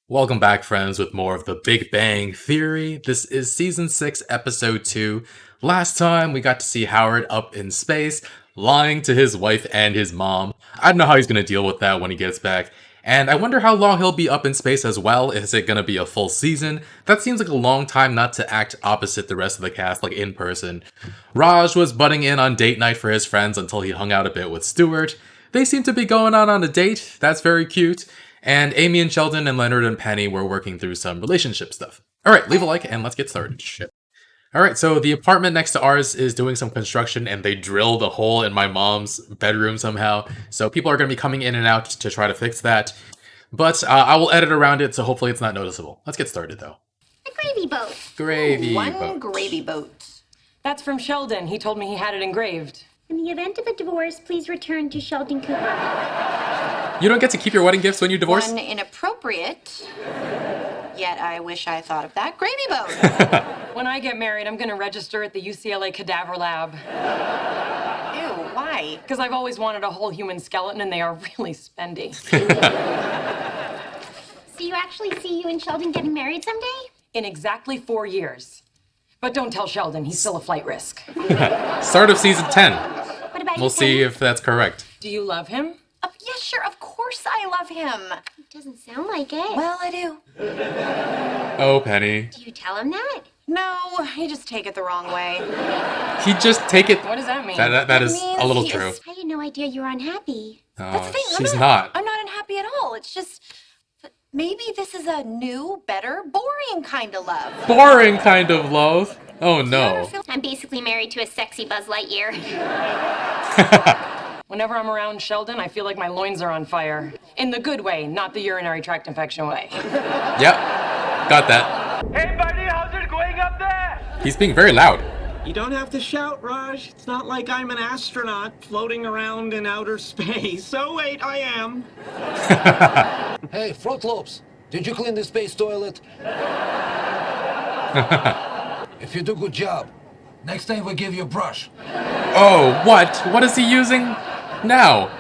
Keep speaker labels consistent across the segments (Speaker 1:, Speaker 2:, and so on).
Speaker 1: Welcome back, friends, with more of the Big Bang Theory. This is Season 6, Episode 2. Last time, we got to see Howard up in space, lying to his wife and his mom. I don't know how he's going to deal with that when he gets back. And I wonder how long he'll be up in space as well. Is it going to be a full season? That seems like a long time not to act opposite the rest of the cast, like in person. Raj was butting in on date night for his friends until he hung out a bit with Stuart. They seem to be going on a date. That's very cute. And Amy and Sheldon and Leonard and Penny were working through some relationship stuff. Alright, leave a like and let's get started. Shit. Alright, so the apartment next to ours is doing some construction and they drilled a hole in my mom's bedroom somehow. So people are going to be coming in and out to try to fix that. But I will edit around it, so hopefully it's not noticeable. Let's get started though.
Speaker 2: A gravy boat.
Speaker 1: Gravy boat.
Speaker 3: One gravy boat.
Speaker 4: That's from Sheldon. He told me he had it engraved.
Speaker 2: In the event of a divorce, please return to Sheldon Cooper.
Speaker 1: You don't get to keep your wedding gifts when you divorce?
Speaker 3: One inappropriate, yet I wish I thought of that, gravy boat.
Speaker 4: When I get married, I'm going to register at the UCLA Cadaver Lab.
Speaker 3: Ew, why?
Speaker 4: Because I've always wanted a whole human skeleton, and they are really spendy.
Speaker 2: So you actually see you and Sheldon getting married someday?
Speaker 4: In exactly 4 years. But don't tell Sheldon. He's still a flight risk.
Speaker 1: Start of season 10.
Speaker 2: What about
Speaker 1: We'll
Speaker 2: you,
Speaker 1: see
Speaker 2: Penny?
Speaker 1: if that's correct.
Speaker 4: Do you love him?
Speaker 3: Yes, sure, of course I love him.
Speaker 2: It doesn't sound like it.
Speaker 3: Well, I do.
Speaker 1: Oh, Penny.
Speaker 2: Do you tell him that?
Speaker 3: No, you just take it the wrong way.
Speaker 1: He just take it.
Speaker 4: What does that mean?
Speaker 1: That is
Speaker 3: means
Speaker 1: a little
Speaker 3: he
Speaker 1: true.
Speaker 3: is-
Speaker 2: I had no idea you were unhappy.
Speaker 3: That's the thing.
Speaker 1: She's not.
Speaker 3: I'm not unhappy at all. It's just, maybe this is a new, better, boring kind of love.
Speaker 1: Boring kind of love. Oh no.
Speaker 2: I'm basically married to a sexy Buzz Lightyear.
Speaker 4: Whenever I'm around Sheldon, I feel like my loins are on fire. In the good way, not the urinary tract infection way.
Speaker 1: Yep. Got that.
Speaker 5: Hey buddy, how's it going up there?
Speaker 1: He's being very loud.
Speaker 5: You don't have to shout, Raj. It's not like I'm an astronaut floating around in outer space. Oh wait, I am.
Speaker 6: Hey, Fruit Loops, did you clean the space toilet? If you do good job, next time we give you a brush.
Speaker 1: Oh, what? What is he using now?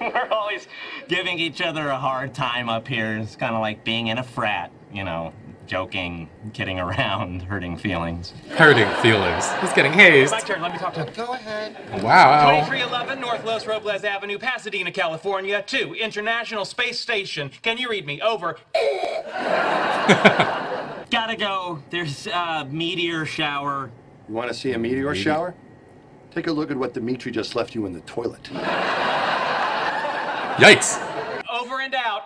Speaker 7: We're always giving each other a hard time up here. It's kind of like being in a frat, you know, joking, kidding around, hurting feelings.
Speaker 1: Hurting feelings. He's getting hazed.
Speaker 5: My turn, let me talk to him.
Speaker 6: Go ahead.
Speaker 1: Wow.
Speaker 5: 2311 North Los Robles Avenue, Pasadena, California, to International Space Station. Can you read me? Over.
Speaker 7: Gotta go. There's a meteor shower.
Speaker 8: You want to see a meteor shower? Take a look at what Dimitri just left you in the toilet.
Speaker 1: Yikes.
Speaker 5: Over and out.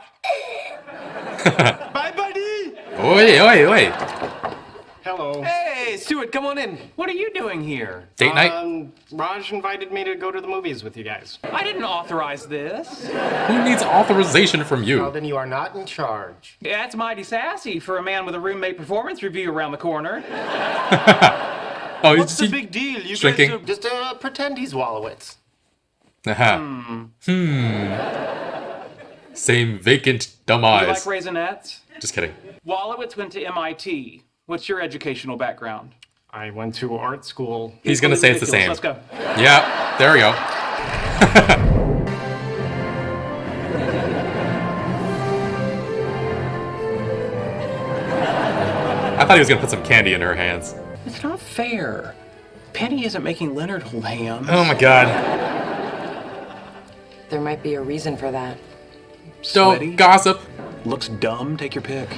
Speaker 5: Bye, buddy.
Speaker 1: Oi, oi, oi.
Speaker 9: Hello.
Speaker 5: Hey, Stuart, come on in.
Speaker 9: What are you doing here?
Speaker 1: Date night?
Speaker 9: Raj invited me to go to the movies with you guys.
Speaker 5: I didn't authorize this.
Speaker 1: Who needs authorization from
Speaker 9: Well,
Speaker 1: you?
Speaker 9: then you are not in charge.
Speaker 5: That's mighty sassy for a man with a roommate performance review around the corner.
Speaker 1: Oh,
Speaker 9: What's the big deal? You
Speaker 1: shrinking.
Speaker 9: guys are just pretend he's Wallowitz.
Speaker 1: Same vacant dumb
Speaker 5: You like
Speaker 1: eyes.
Speaker 5: Raisinets?
Speaker 1: Just kidding.
Speaker 5: Wallowitz went to MIT. What's your educational background?
Speaker 9: I went to art school.
Speaker 1: He's gonna say it's the same.
Speaker 5: Let's go.
Speaker 1: Yeah, there we go. I thought he was gonna put some candy in her hands.
Speaker 5: It's not fair. Penny isn't making Leonard hold hands.
Speaker 1: Oh my god.
Speaker 4: There might be a reason for that.
Speaker 5: Sweaty.
Speaker 1: Don't gossip.
Speaker 5: Looks dumb. Take your pick.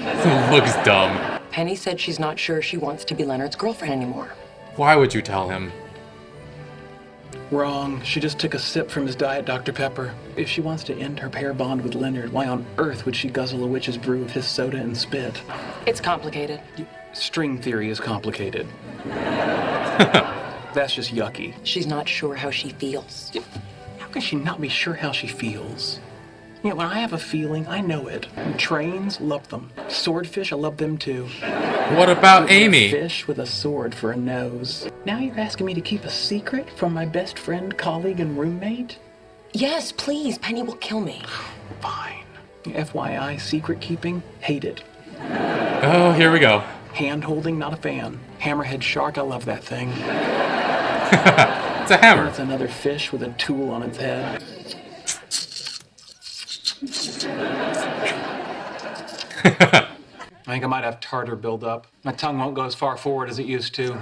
Speaker 1: Looks dumb.
Speaker 4: Penny said she's not sure she wants to be Leonard's girlfriend anymore.
Speaker 1: Why would you tell him?
Speaker 5: Wrong. She just took a sip from his Diet Dr. Pepper. If she wants to end her pair bond with Leonard, why on earth would she guzzle a witch's brew of his soda and spit?
Speaker 4: It's complicated.
Speaker 5: String theory is complicated. That's just yucky.
Speaker 4: She's not sure how she feels.
Speaker 5: How can she not be sure how she feels? Yeah, when I have a feeling, I know it. And trains, love them. Swordfish, I love them too.
Speaker 1: What about
Speaker 5: A
Speaker 1: Amy?
Speaker 5: fish with a sword for a nose. Now you're asking me to keep a secret from my best friend, colleague, and roommate?
Speaker 4: Yes, please. Penny will kill me.
Speaker 5: Fine. FYI, secret keeping, hate it.
Speaker 1: Oh, here we go.
Speaker 5: Hand holding, not a fan. Hammerhead shark, I love that thing.
Speaker 1: It's a hammer.
Speaker 5: That's another fish with a tool on its head. I think I might have tartar buildup. My tongue won't go as far forward as it used to.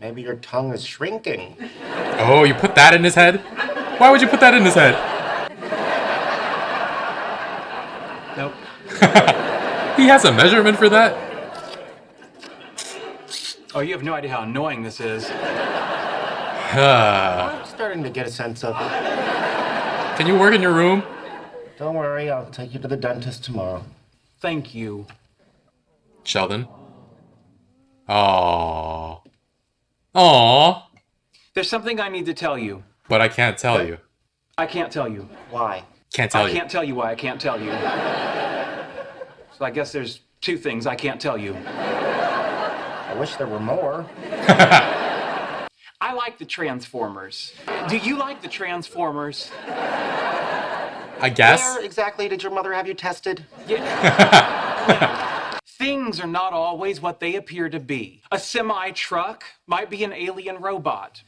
Speaker 9: Maybe your tongue is shrinking.
Speaker 1: Oh, you put that in his head? Why would you put that in his head?
Speaker 5: Nope.
Speaker 1: He has a measurement for that?
Speaker 5: Oh, you have no idea how annoying this is.
Speaker 9: I'm starting to get a sense of it.
Speaker 1: Can you work in your room?
Speaker 9: Don't worry, I'll take you to the dentist tomorrow.
Speaker 5: Thank you.
Speaker 1: Sheldon. Aww. Aww.
Speaker 5: There's something I need to tell you.
Speaker 1: But I can't tell you.
Speaker 5: I can't tell you.
Speaker 9: Why?
Speaker 1: Can't tell
Speaker 5: I
Speaker 1: you.
Speaker 5: can't tell you why I can't tell you. So I guess there's two things I can't tell you.
Speaker 9: I wish there were more.
Speaker 5: I like the Transformers. Do you like the Transformers?
Speaker 1: I guess.
Speaker 9: Where exactly did your mother have you tested?
Speaker 5: Things are not always what they appear to be. A semi-truck might be an alien robot.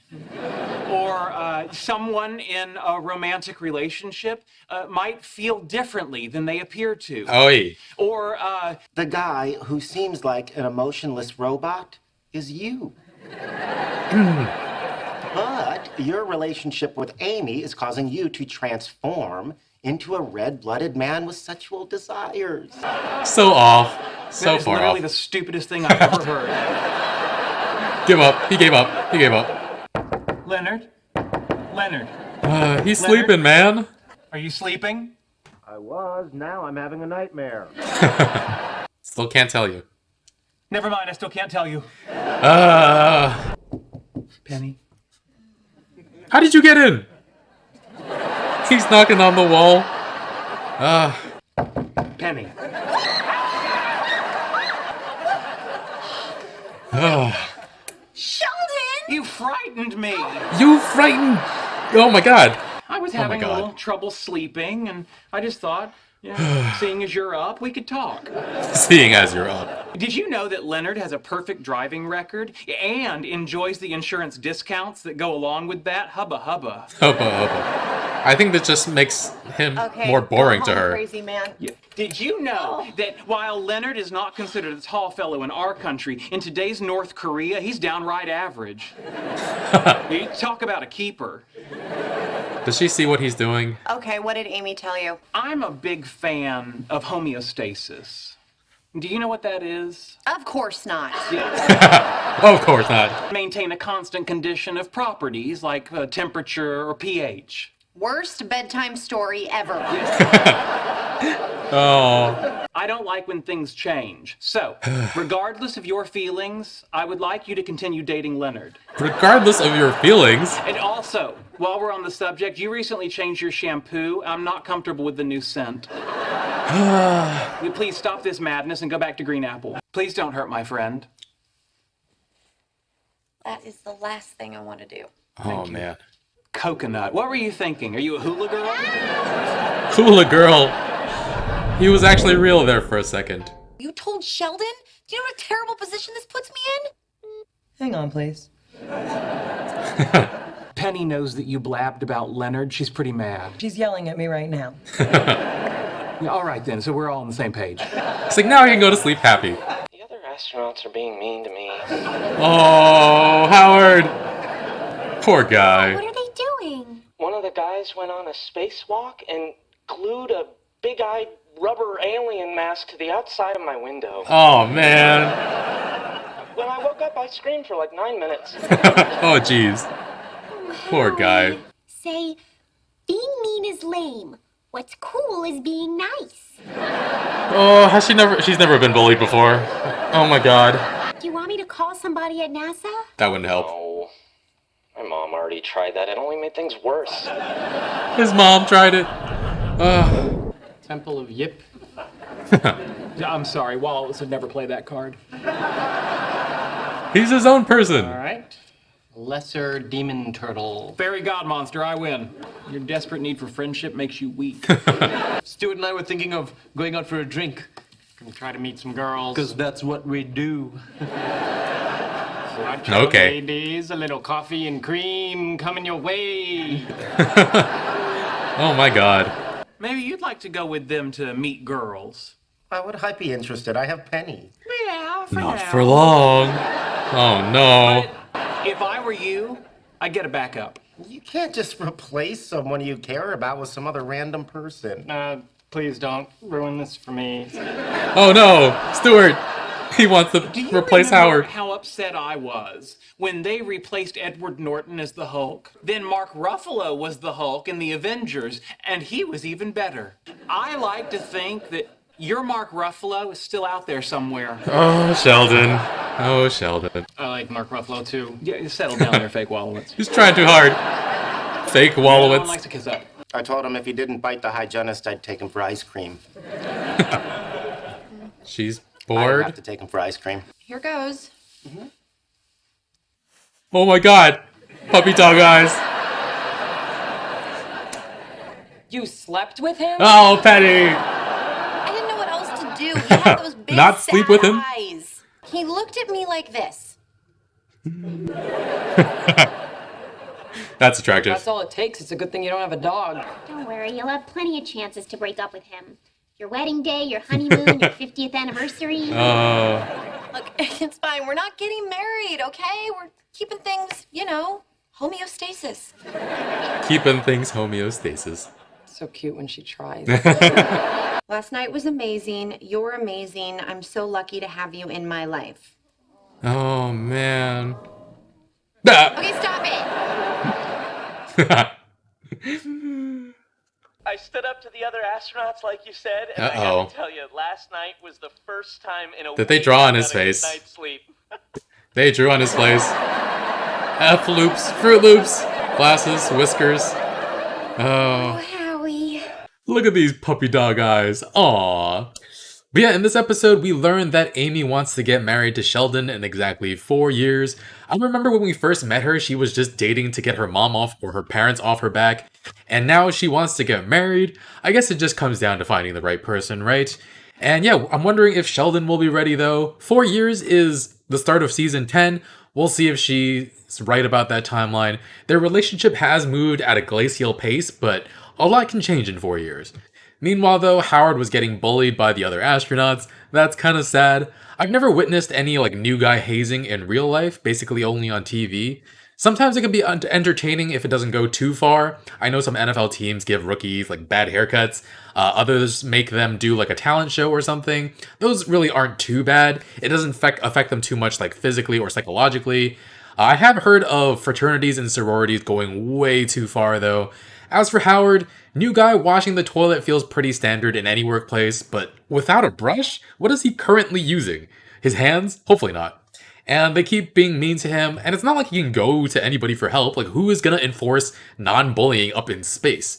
Speaker 5: Or someone in a romantic relationship might feel differently than they appear to.
Speaker 1: Oi.
Speaker 5: Or,
Speaker 9: The guy who seems like an emotionless robot is you. But your relationship with Amy is causing you to transform into a red-blooded man with sexual desires.
Speaker 1: So off. So
Speaker 5: that is
Speaker 1: far
Speaker 5: literally
Speaker 1: off.
Speaker 5: the stupidest thing I've ever heard.
Speaker 1: Give up. He gave up. He gave up.
Speaker 5: Leonard? Leonard,
Speaker 1: He's sleeping, man.
Speaker 5: are you sleeping?
Speaker 9: I was, now I'm having a nightmare.
Speaker 1: Still can't tell you.
Speaker 5: Never mind, I still can't tell you. Penny?
Speaker 1: How did you get in? He's knocking on the wall.
Speaker 5: Penny.
Speaker 3: Sheldon!
Speaker 5: You frightened me.
Speaker 1: You frightened. Oh my god.
Speaker 5: I was
Speaker 1: Oh my
Speaker 5: having a
Speaker 1: God.
Speaker 5: little trouble sleeping, and I just thought, yeah, seeing as you're up, we could talk.
Speaker 1: Seeing as you're up.
Speaker 5: Did you know that Leonard has a perfect driving record and enjoys the insurance discounts that go along with that? Hubba hubba.
Speaker 1: Hubba hubba. I think that just makes him
Speaker 3: Okay,
Speaker 1: more boring
Speaker 3: go
Speaker 1: to
Speaker 3: home,
Speaker 1: her.
Speaker 3: Crazy man.
Speaker 5: Did you know that while Leonard is not considered a tall fellow in our country, in today's North Korea, he's downright average? You talk about a keeper.
Speaker 1: Does she see what he's doing?
Speaker 3: Okay, what did Amy tell you?
Speaker 5: I'm a big fan of homeostasis. Do you know what that is?
Speaker 3: Of course not.
Speaker 1: Of course not.
Speaker 5: Maintain a constant condition of properties like temperature or pH.
Speaker 3: Worst bedtime story ever.
Speaker 1: Oh.
Speaker 5: I don't like when things change. So, regardless of your feelings, I would like you to continue dating Leonard.
Speaker 1: Regardless of your feelings.
Speaker 5: And also, while we're on the subject, you recently changed your shampoo. I'm not comfortable with the new scent. Please stop this madness and go back to Green Apple. Please don't hurt my friend.
Speaker 3: That is the last thing I want to do.
Speaker 1: Oh man.
Speaker 5: Coconut. What were you thinking? Are you a hula girl?
Speaker 1: Hula girl. He was actually real there for a second.
Speaker 3: You told Sheldon? Do you know what a terrible position this puts me in?
Speaker 4: Hang on, please.
Speaker 5: Penny knows that you blabbed about Leonard. She's pretty mad.
Speaker 4: She's yelling at me right now.
Speaker 5: Yeah, all right then, so we're all on the same page.
Speaker 1: It's like now I can go to sleep happy.
Speaker 10: The other astronauts are being mean to me.
Speaker 1: Oh, Howard. Poor guy.
Speaker 2: What are they doing?
Speaker 10: One of the guys went on a spacewalk and glued a big-eyed rubber alien mask to the outside of my window.
Speaker 1: Oh man.
Speaker 10: When I woke up, I screamed for like 9 minutes.
Speaker 1: Oh jeez. Poor guy.
Speaker 2: Say, being mean is lame. What's cool is being nice.
Speaker 1: Oh, she's never been bullied before. Oh my god.
Speaker 2: Do you want me to call somebody at NASA?
Speaker 1: That wouldn't help.
Speaker 10: Oh, my mom already tried that. It only made things worse.
Speaker 1: His mom tried it.
Speaker 9: Temple of Yip.
Speaker 5: I'm sorry, Wallace would never play that card.
Speaker 1: He's his own person.
Speaker 9: All right. Lesser demon turtle.
Speaker 5: Fairy god monster, I win. Your desperate need for friendship makes you weak.
Speaker 9: Stuart and I were thinking of going out for a drink. Gonna try to meet some girls. Because that's what we do. Watch out,
Speaker 1: Okay.
Speaker 9: ladies, a little coffee and cream coming your way.
Speaker 1: Oh my god.
Speaker 5: Maybe you'd like to go with them to meet girls.
Speaker 9: Why would I be interested? I have Penny.
Speaker 5: Yeah, for
Speaker 1: Not
Speaker 5: now.
Speaker 1: for long. Oh no.
Speaker 5: But if I were you, I'd get a backup.
Speaker 9: You can't just replace someone you care about with some other random person.
Speaker 10: Please don't ruin this for me.
Speaker 1: Oh no, Stuart. He wants to
Speaker 5: Do you
Speaker 1: replace
Speaker 5: remember
Speaker 1: Howard.
Speaker 5: how upset I was when they replaced Edward Norton as the Hulk? Then Mark Ruffalo was the Hulk in the Avengers, and he was even better. I like to think that your Mark Ruffalo is still out there somewhere.
Speaker 1: Oh, Sheldon. Oh, Sheldon.
Speaker 10: I like Mark Ruffalo too.
Speaker 5: Yeah, settle down there, fake Wallowitz.
Speaker 1: He's trying too hard. Fake
Speaker 5: No one
Speaker 1: Wallowitz.
Speaker 5: likes to kiss up.
Speaker 9: I told him if he didn't bite the hygienist, I'd take him for ice cream.
Speaker 1: She's
Speaker 9: I'd
Speaker 1: bored.
Speaker 9: have to take him for ice cream.
Speaker 3: Here goes.
Speaker 1: Oh my god. Puppy dog eyes.
Speaker 4: You slept with him?
Speaker 1: Oh, Penny.
Speaker 3: I didn't know what else to do. He had those big
Speaker 1: Not sleep
Speaker 3: sad
Speaker 1: with him?
Speaker 3: eyes. He looked at me like this.
Speaker 1: That's attractive.
Speaker 4: That's all it takes. It's a good thing you don't have a dog.
Speaker 2: Don't worry, you'll have plenty of chances to break up with him. Your wedding day, your honeymoon, your 50th anniversary.
Speaker 3: Look, it's fine. We're not getting married, okay? We're keeping things, homeostasis.
Speaker 1: Keeping things homeostasis.
Speaker 4: So cute when she tries.
Speaker 3: Last night was amazing. You're amazing. I'm so lucky to have you in my life.
Speaker 1: Oh, man. Ah.
Speaker 3: Okay, stop it.
Speaker 10: I stood up to the other astronauts like you said, and I
Speaker 1: Uh-oh.
Speaker 10: gotta tell you, last night was the first time in a
Speaker 1: Did they
Speaker 10: week
Speaker 1: draw
Speaker 10: I
Speaker 1: on his
Speaker 10: got a good
Speaker 1: face?
Speaker 10: night's sleep.
Speaker 1: They drew on his face. F loops, Fruit Loops, glasses, whiskers. Oh.
Speaker 2: Howie.
Speaker 1: Look at these puppy dog eyes. Aww. But yeah, in this episode, we learned that Amy wants to get married to Sheldon in exactly 4 years. I remember when we first met her, she was just dating to get her mom off or her parents off her back. And now she wants to get married. I guess it just comes down to finding the right person, right? And yeah, I'm wondering if Sheldon will be ready though. 4 years is the start of season 10. We'll see if she's right about that timeline. Their relationship has moved at a glacial pace, but a lot can change in 4 years. Meanwhile, though, Howard was getting bullied by the other astronauts. That's kind of sad. I've never witnessed any new guy hazing in real life, basically only on TV. Sometimes it can be entertaining if it doesn't go too far. I know some NFL teams give rookies bad haircuts. Others make them do a talent show or something. Those really aren't too bad. It doesn't affect them too much physically or psychologically. I have heard of fraternities and sororities going way too far though. As for Howard, new guy washing the toilet feels pretty standard in any workplace, but without a brush? What is he currently using? His hands? Hopefully not. And they keep being mean to him, and it's not like he can go to anybody for help. Who is gonna enforce non-bullying up in space?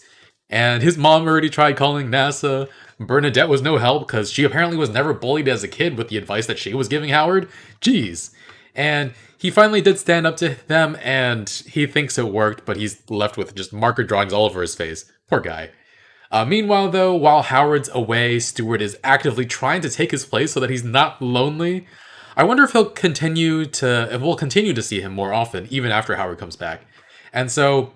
Speaker 1: And his mom already tried calling NASA. Bernadette was no help because she apparently was never bullied as a kid with the advice that she was giving Howard. Jeez. And he finally did stand up to them, and he thinks it worked, but he's left with just marker drawings all over his face. Poor guy. Meanwhile, though, while Howard's away, Stuart is actively trying to take his place so that he's not lonely. I wonder if we'll continue to see him more often, even after Howard comes back. And so,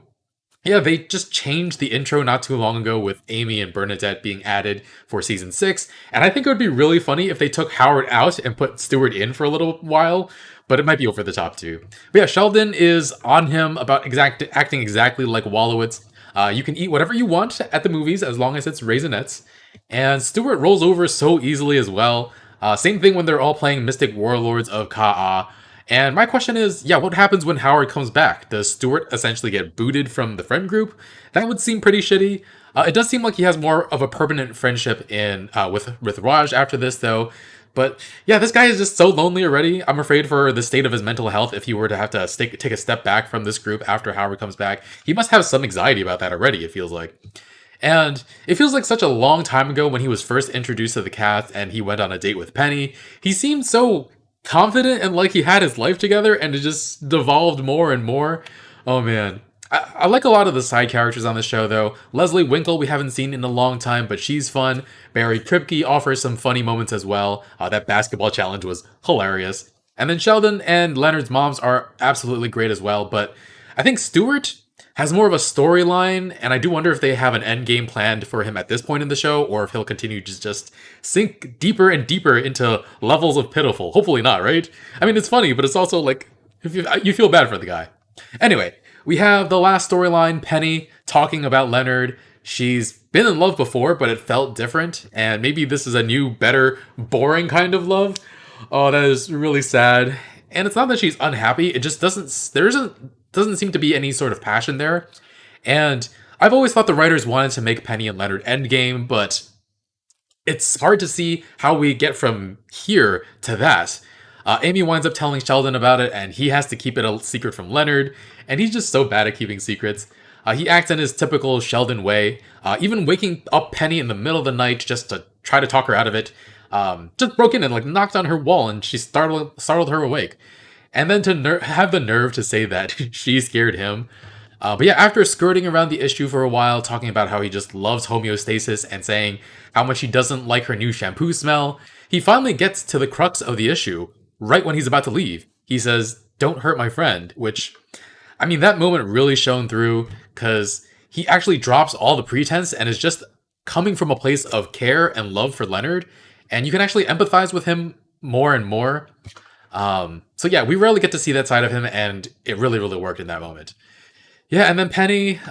Speaker 1: yeah, they just changed the intro not too long ago with Amy and Bernadette being added for season 6. And I think it would be really funny if they took Howard out and put Stuart in for a little while, but it might be over the top too. But yeah, Sheldon is on him about acting exactly like Wallowitz. You can eat whatever you want at the movies as long as it's Raisinets. And Stuart rolls over so easily as well. Same thing when they're all playing Mystic Warlords of Ka'a. And my question is, what happens when Howard comes back? Does Stuart essentially get booted from the friend group? That would seem pretty shitty. It does seem like he has more of a permanent friendship with Raj after this, though. But yeah, this guy is just so lonely already. I'm afraid for the state of his mental health if he were to have to take a step back from this group after Howard comes back. He must have some anxiety about that already, it feels like. And it feels like such a long time ago when he was first introduced to the cast and he went on a date with Penny. He seemed so confident and like he had his life together, and it just devolved more and more. Oh man. I like a lot of the side characters on the show though. Leslie Winkle we haven't seen in a long time, but she's fun. Barry Kripke offers some funny moments as well. That basketball challenge was hilarious. And then Sheldon and Leonard's moms are absolutely great as well, but I think Stuart has more of a storyline, and I do wonder if they have an end game planned for him at this point in the show, or if he'll continue to just sink deeper and deeper into levels of pitiful. Hopefully not, right? I mean, it's funny, but it's also like, if you feel bad for the guy. Anyway, we have the last storyline, Penny talking about Leonard. She's been in love before, but it felt different, and maybe this is a new, better, boring kind of love. Oh, that is really sad. And it's not that she's unhappy, it just doesn't seem to be any sort of passion there. And I've always thought the writers wanted to make Penny and Leonard endgame, but it's hard to see how we get from here to that. Amy winds up telling Sheldon about it, and he has to keep it a secret from Leonard, and he's just so bad at keeping secrets. He acts in his typical Sheldon way, even waking up Penny in the middle of the night just to try to talk her out of it. Just broke in and like knocked on her wall, and she startled her awake. And then to have the nerve to say that she scared him. But yeah, after skirting around the issue for a while, talking about how he just loves homeostasis and saying how much he doesn't like her new shampoo smell, he finally gets to the crux of the issue right when he's about to leave. He says, "Don't hurt my friend," which, I mean, that moment really shone through because he actually drops all the pretense and is just coming from a place of care and love for Leonard. And you can actually empathize with him more and more. So yeah, we rarely get to see that side of him, and it really, really worked in that moment. Yeah, and then Penny,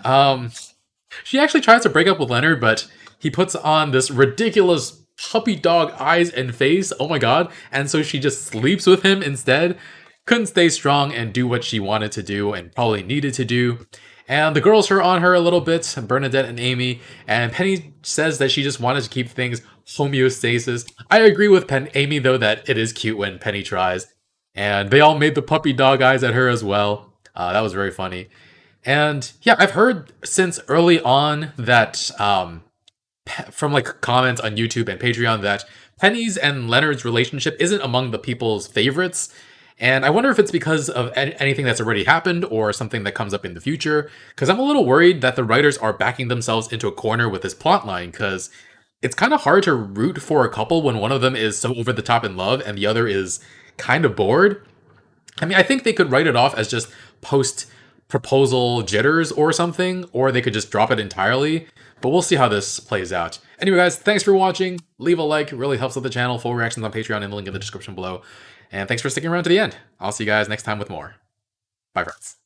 Speaker 1: she actually tries to break up with Leonard, but he puts on this ridiculous puppy dog eyes and face, oh my god, and so she just sleeps with him instead. Couldn't stay strong and do what she wanted to do and probably needed to do. And the girls are on her a little bit, Bernadette and Amy, and Penny says that she just wanted to keep things homeostasis. I agree with Amy, though, that it is cute when Penny tries. And they all made the puppy dog eyes at her as well. That was very funny. And yeah, I've heard since early on that, from like comments on YouTube and Patreon, that Penny's and Leonard's relationship isn't among the people's favorites. And I wonder if it's because of anything that's already happened or something that comes up in the future. Because I'm a little worried that the writers are backing themselves into a corner with this plotline. Because it's kind of hard to root for a couple when one of them is so over the top in love and the other is kind of bored. I mean, I think they could write it off as just post-proposal jitters or something. Or they could just drop it entirely. But we'll see how this plays out. Anyway, guys, thanks for watching. Leave a like. It really helps with the channel. Full reactions on Patreon and the link in the description below. And thanks for sticking around to the end. I'll see you guys next time with more. Bye, friends.